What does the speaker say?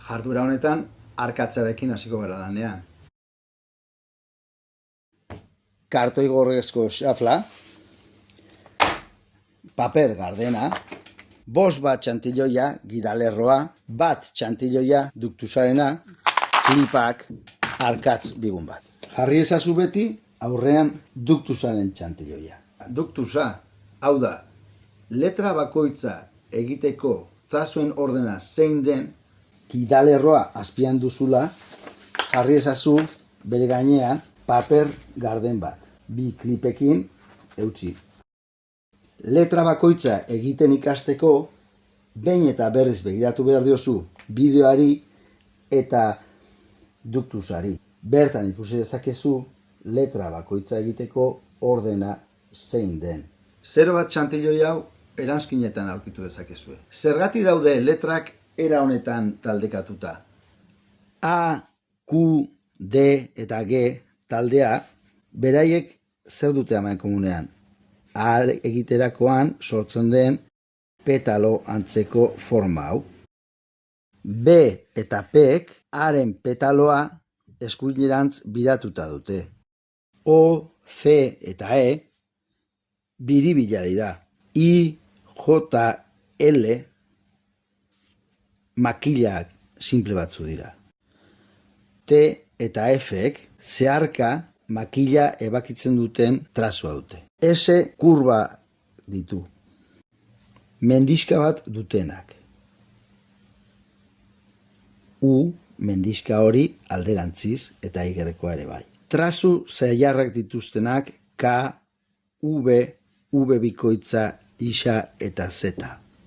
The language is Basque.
Jarduera honetan, arkatzarekin hasiko gara lanean. Kartoi gorrezko xafla, paper gardena, 5 bat txantilloia gidalerroa, 1 txantilloia duktusarena, klipak, arkatz bigun bat. Jarri ezazu beti aurrean duktusaren txantilloia. Duktusa, hau da, letra bakoitza egiteko trazuen ordena zein den, gidalerroa azpian duzula, jarri ezazu bere gainean paper garden bat. 2 klipekin eutsi. Letra bakoitza egiten ikasteko, behin eta berriz begiratu behar diozu bideoari eta duktusari. Bertan ikusi dezakezu letra bakoitza egiteko ordena zein den. 0 bat txantilloi hau eranskinetan aurkitu dezakezue. Zergatik daude letrak era honetan taldekatuta? A, Q, D eta G taldea beraiek zer dute hemen komunean? A egiterakoan sortzen den petalo antzeko forma hau. B eta Pek haren petaloa eskuinerantz biratuta dute. O, C eta E biribila dira. I, J, L makilak simple batzu dira. T eta Fek zeharka makila ebakitzen duten trazua dute. S kurba ditu. Mendixka bat dutenak. U mendixka hori alderantziz eta igerrekoa ere bai. Trazu zailarrak dituztenak K, V, V bikoitza, isa eta Z.